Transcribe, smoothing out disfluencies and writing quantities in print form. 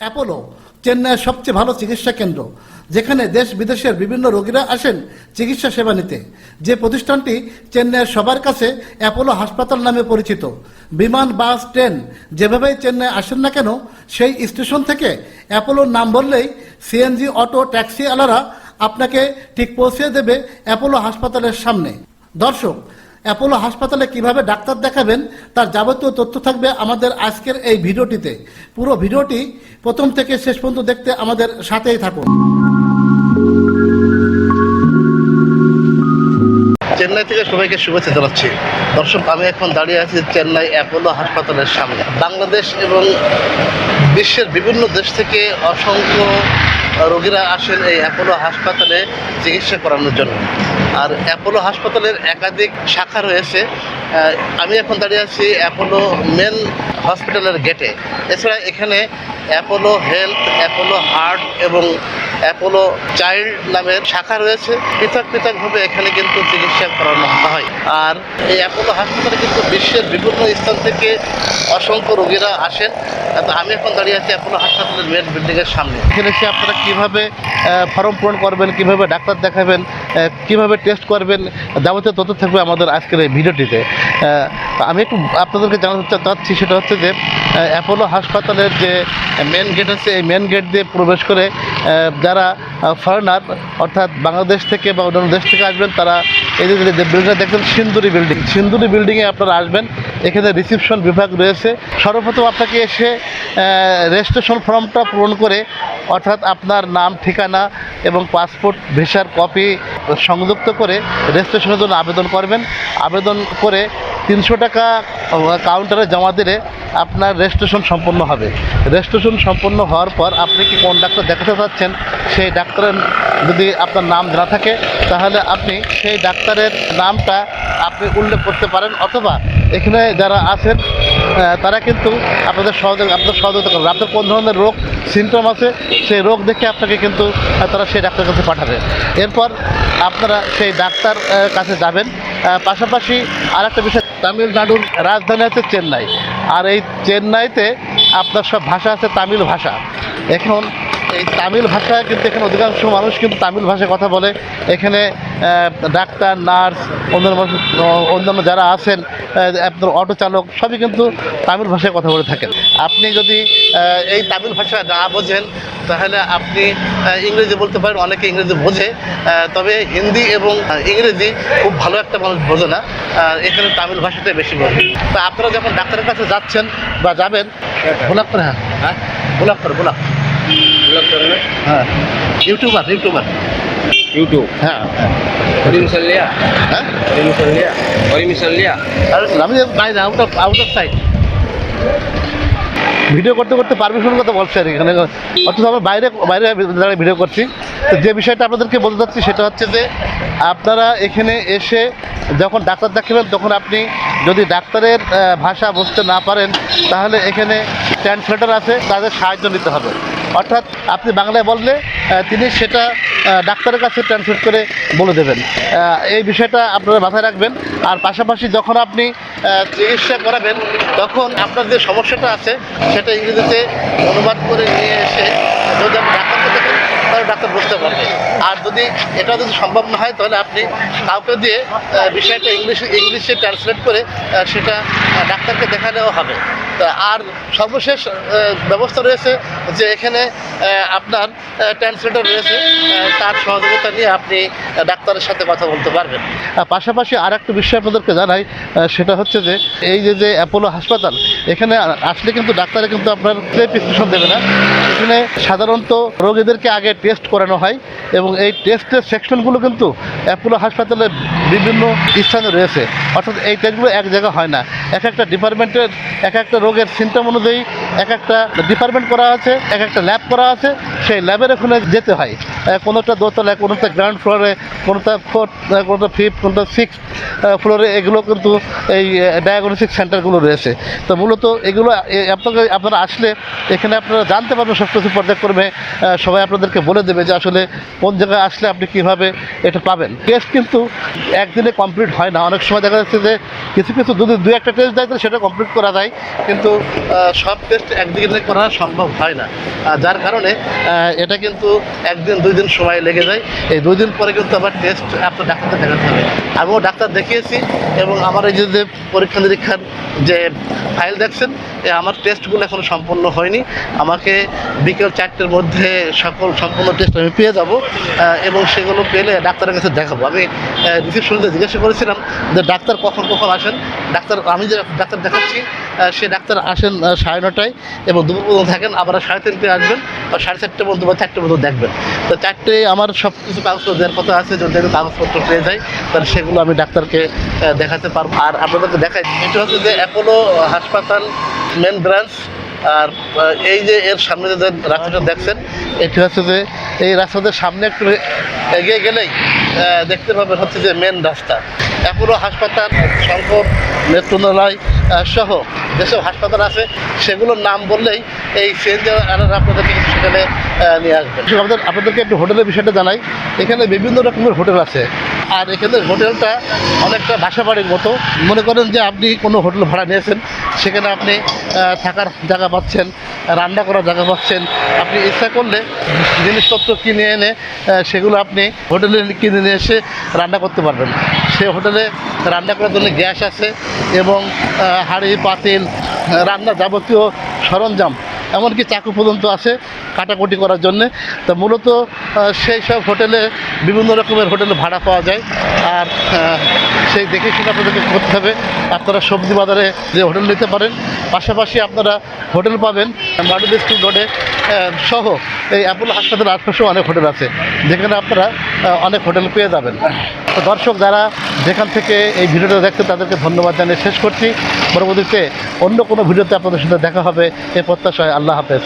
Apollo চেন্নাইয়ের সবচেয়ে ভালো চিকিৎসা কেন্দ্র, যেখানে দেশ বিদেশের বিভিন্ন রোগীরা আসেন চিকিৎসা সেবা নিতে। যে প্রতিষ্ঠানটি চেন্নাইয়ের সবার কাছে অ্যাপোলো হাসপাতাল নামে পরিচিত। বিমান, বাস, ট্রেন যেভাবেই চেন্নাই আসেন না কেন, সেই স্টেশন থেকে অ্যাপোলোর নাম বললেই সিএনজি, অটো, ট্যাক্সি আলারা আপনাকে ঠিক পৌঁছে দেবে অ্যাপোলো হাসপাতালের সামনে। দর্শক, অ্যাপোলো হাসপাতালে কিভাবে ডাক্তার দেখাবেন তার যাবতীয় তথ্য থাকবে আমাদের আজকের এই ভিডিওটিতে। পুরো ভিডিওটি প্রথম থেকে শেষ পর্যন্ত দেখতে আমাদের সাথেই থাকুন। চেন্নাই থেকে সবাইকে শুভেচ্ছা জানাচ্ছি। দর্শক, আমি এখন দাঁড়িয়ে আছি চেন্নাই অ্যাপোলো হাসপাতালের সামনে। বাংলাদেশ এবং বিশ্বের বিভিন্ন দেশ থেকে অসংখ্য রোগীরা আসেন এই অ্যাপোলো হাসপাতালে চিকিৎসা করানোর জন্য। আর অ্যাপোলো হাসপাতালের একাধিক শাখা রয়েছে। আমি এখন দাঁড়িয়ে আছি অ্যাপোলো মেন হসপিটালের গেটে। এছাড়া এখানে অ্যাপোলো হেলথ, অ্যাপোলো হার্ট এবং অ্যাপোলো চাইল্ড নামের শাখা রয়েছে। পৃথক পৃথকভাবে এখানে কিন্তু চিকিৎসা করানো হয়। আর এই অ্যাপোলো হাসপাতালে কিন্তু বিশ্বের বিভিন্ন স্থান থেকে অসংখ্য রোগীরা আসেন। আমি এখন দাঁড়িয়ে আছি অ্যাপোলো হাসপাতালের মেন বিল্ডিংয়ের সামনে। এখানে এসে আপনারা কীভাবে ফর্ম পূরণ করবেন, কীভাবে ডাক্তার দেখাবেন, কীভাবে টেস্ট করবেন, যাবতীয় তথ্য থাকবে আমাদের আজকের এই ভিডিওটিতে। আমি একটু আপনাদেরকে জানাতে চাচ্ছি, সেটা হচ্ছে যে অ্যাপোলো হাসপাতালের যে মেন গেট আছে, এই মেন গেট দিয়ে প্রবেশ করে যারা ফরেনার অর্থাৎ বাংলাদেশ থেকে বা অন্যান্য দেশ থেকে আসবেন, তারা এই যে বিল্ডিংটা দেখবেন সিন্দুরি বিল্ডিং, সিন্দুরি বিল্ডিংয়ে আপনারা আসবেন। এখানে রিসিপশন বিভাগ রয়েছে। সর্বপ্রথম আপনাকে এসে রেজিস্ট্রেশন ফর্মটা পূরণ করে, অর্থাৎ আপনার নাম, ঠিকানা এবং পাসপোর্ট ভিসার কপি সংযুক্ত করে রেজিস্ট্রেশনের জন্য আবেদন করবেন। আবেদন করে 300 টাকা কাউন্টারে জমা দিলে আপনার রেজিস্ট্রেশন সম্পন্ন হবে। রেজিস্ট্রেশন সম্পন্ন হওয়ার পর আপনি কি কোন ডাক্তার দেখাতে চাচ্ছেন, সেই ডাক্তারের যদি আপনার নাম জানা থাকে, তাহলে আপনি সেই ডাক্তারের নামটা আপনি উল্লেখ করতে পারেন, অথবা এখানে যারা আছেন তারা কিন্তু আপনাদের সহযোগিতা করবে। আপনার কোন ধরনের রোগ সিমটম আছে, সেই রোগ দেখে আপনাকে কিন্তু তারা সেই ডাক্তারের কাছে পাঠাবে। এরপর আপনারা সেই ডাক্তার কাছে যাবেন। পাশাপাশি আরেকটা বিষয়, তামিলনাড়ুর রাজধানী আছে চেন্নাই। আর এই চেন্নাইতে আপনার সব ভাষা আছে তামিল ভাষা। এখন এই তামিল ভাষা কিন্তু এখানে অধিকাংশ মানুষ কিন্তু তামিল ভাষায় কথা বলে। এখানে ডাক্তার, নার্স, অন্যান্য যারা আছেন, আপনার অটো চালক, সবই কিন্তু তামিল ভাষায় কথা বলে থাকেন। আপনি যদি এই তামিল ভাষা না বোঝেন, তাহলে আপনি ইংরেজি বলতে পারেন। অনেকে ইংরেজি বোঝে, তবে হিন্দি এবং ইংরেজি খুব ভালো একটা মানুষ বোঝে না। এখানে তামিল ভাষাটাই বেশি বোঝে। তা আপনারা যখন ডাক্তারের কাছে যাচ্ছেন বা যাবেন, ভোলাপ করে, হ্যাঁ ভোলাপ করে, ভোলাপ হ্যাঁ, यूट्यूब হ্যাঁ আমি বাইরে আউট অফ সাইড ভিডিও করতে করতে পারমিশনের কথা বলছি আর এখানে, অথচ আমরা বাইরে দাঁড়িয়ে ভিডিও করছি। তো যে বিষয়টা আপনাদেরকে বলতে চাচ্ছি, সেটা হচ্ছে যে আপনারা এখানে এসে যখন ডাক্তার দেখাবেন, তখন আপনি যদি ডাক্তারের ভাষা বুঝতে না পারেন, তাহলে এখানে ট্রান্সলেটর আছে, তাদের সাহায্য নিতে হবে। অর্থাৎ আপনি বাংলায় বললে তিনি সেটা ডাক্তারের কাছে ট্রান্সলেট করে বলে দেবেন। এই বিষয়টা আপনারা মাথায় রাখবেন। আর পাশাপাশি যখন আপনি চিকিৎসা করাবেন, তখন আপনার যে সমস্যাটা আছে সেটা ইংরেজিতে অনুবাদ করে নিয়ে এসে যদি আপনি ডাক্তারকে দেখেন, তাহলে ডাক্তার বুঝতে পারবে। আর যদি এটা যদি সম্ভব না হয়, তাহলে আপনি কাউকে দিয়ে বিষয়টা ইংলিশে ট্রান্সলেট করে সেটা ডাক্তারকে দেখালেও হবে। আর সর্বশেষ ব্যবস্থা রয়েছে যে এখানে আপনার ট্রান্সলেটর রয়েছে, তার সহযোগিতা নিয়ে আপনি ডাক্তারের সাথে কথা বলতে পারবেন। পাশাপাশি আর একটা বিষয় আপনাদেরকে জানাই, সেটা হচ্ছে যে এই যে অ্যাপোলো হাসপাতাল, এখানে আসলে কিন্তু ডাক্তারে কিন্তু আপনার প্রেসক্রিপশন দেবে না। এখানে সাধারণত রোগীদেরকে আগে টেস্ট করানো হয়, এবং এই টেস্টের সেকশনগুলো কিন্তু অ্যাপোলো হাসপাতালের বিভিন্ন স্থানে রয়েছে। অর্থাৎ এই টেস্টগুলো এক জায়গা হয় না। এক একটা ডিপার্টমেন্টের এক একটা রোগের সিমটম অনুযায়ী এক একটা ডিপার্টমেন্ট করা আছে, এক একটা ল্যাব করা আছে। সেই ল্যাবের ওখানে যেতে হয়। কোনোটা দোতলায়, কোনোটা গ্রাউন্ড ফ্লোরে, কোনোটা ফোর্থ, কোনোটা ফিফথ, কোনোটা সিক্সথ ফ্লোরে, এগুলো কিন্তু এই ডায়াগনস্টিক সেন্টারগুলো রয়েছে। তো মূলত এগুলো আপনারা আসলে এখানে আপনারা জানতে পারবেন প্রতি পর্যায়ক্রমে সবাই আপনাদেরকে বলে দেবে যে আসলে কোন জায়গায় আসলে আপনি কীভাবে এটা পাবেন। টেস্ট কিন্তু একদিনে কমপ্লিট হয় না, অনেক সময় দেখা যাচ্ছে যে কিছু কিছু যদি দু একটা টেস্ট দেয় তাহলে সেটা কমপ্লিট করা যায়, কিন্তু সব টেস্ট একদিনে করা সম্ভব হয় না, যার কারণে এটা কিন্তু একদিন 2 দিন সময় লেগে যায়। এই 2 দিন পরে কিন্তু আবার টেস্ট আপনার ডাক্তারকে দেখাতে হবে। আমিও ডাক্তার দেখিয়েছি এবং আমার এই যে পরীক্ষা নিরীক্ষার যে ফাইল দেখছেন, আমার টেস্টগুলো এখনও সম্পূর্ণ হয়নি। আমাকে বিকেল 4টের মধ্যে সম্পূর্ণ টেস্ট আমি পেয়ে যাব এবং সেগুলো পেলে ডাক্তারের কাছে দেখাবো। আমি রিসেপশনে জিজ্ঞাসা করেছিলাম যে ডাক্তার কখন আসেন। আমি যে ডাক্তার দেখাচ্ছি সে ডাক্তার আসেন 9:30টায় এবং দুপুর পর্যন্ত থাকেন, আবার 3:30টায় আসবেন বা 4:30টার মধ্যে বা 4টে পর্যন্ত দেখবেন। তো 4টায় আমার সব কিছু কাগজপত্র দেওয়ার কথা আছে, যদি আমি কাগজপত্র পেয়ে যাই তাহলে সেগুলো আমি ডাক্তারকে দেখাতে পারবো। আর আপনাদেরকে দেখাই, এটা হচ্ছে যে অ্যাপোলো হাসপাতাল মেন ব্রাঞ্চ। আর এই যে এর সামনে যে রাস্তাটা দেখছেন, এটি হচ্ছে যে এই রাস্তাদের সামনে একটু এগিয়ে গেলেই দেখতে পাবেন হচ্ছে যে মেন রাস্তা। অ্যাপোলো হাসপাতাল, শঙ্কর নেত্রনালয় সহ যেসব হাসপাতাল আছে সেগুলোর নাম বললেই এই সিএনজি আপনাদেরকে সেখানে নিয়ে আসবেন। আপনাদেরকে একটু হোটেলের বিষয়টা জানাই। এখানে বিভিন্ন রকমের হোটেল আছে, আর এখানে হোটেলটা অনেকটা বাসা বাড়ির মতো। মনে করেন যে আপনি কোনো হোটেল ভাড়া নিয়েছেন, সেখানে আপনি থাকার জায়গা পাচ্ছেন, রান্না করার জায়গা পাচ্ছেন। আপনি ইচ্ছা করলে জিনিসপত্র কিনে এনে সেগুলো আপনি হোটেলে কিনে নিয়ে এসে রান্না করতে পারবেন। সে হোটেলে রান্না করার জন্য গ্যাস আছে এবং হাঁড়ি পাতিল, রান্না যাবতীয় সরঞ্জাম, এমনকি চাকু পর্যন্ত আছে কাটাকুটি করার জন্যে। তো মূলত সেই সব হোটেলে বিভিন্ন রকমের হোটেলে ভাড়া পাওয়া যায়। আর সেই দেখে শুনে আপনাদেরকে করতে হবে। আপনারা সবজি বাজারে যে হোটেল নিতে পারেন, পাশাপাশি আপনারা হোটেল পাবেন মডেল স্কুল রোডে সহ এই অ্যাপোলো হাসপাতালের আশপাশেও অনেক হোটেল আছে, যেখানে আপনারা অনেক হোটেল পেয়ে যাবেন। তো দর্শক যারা যেখান থেকে এই ভিডিওটা দেখছে তাদেরকে ধন্যবাদ জানিয়ে শেষ করছি। পরবর্তীতে অন্য কোনো ভিডিওতে আপনাদের সাথে দেখা হবে, এ প্রত্যাশায়। আল্লাহ হাফেজ।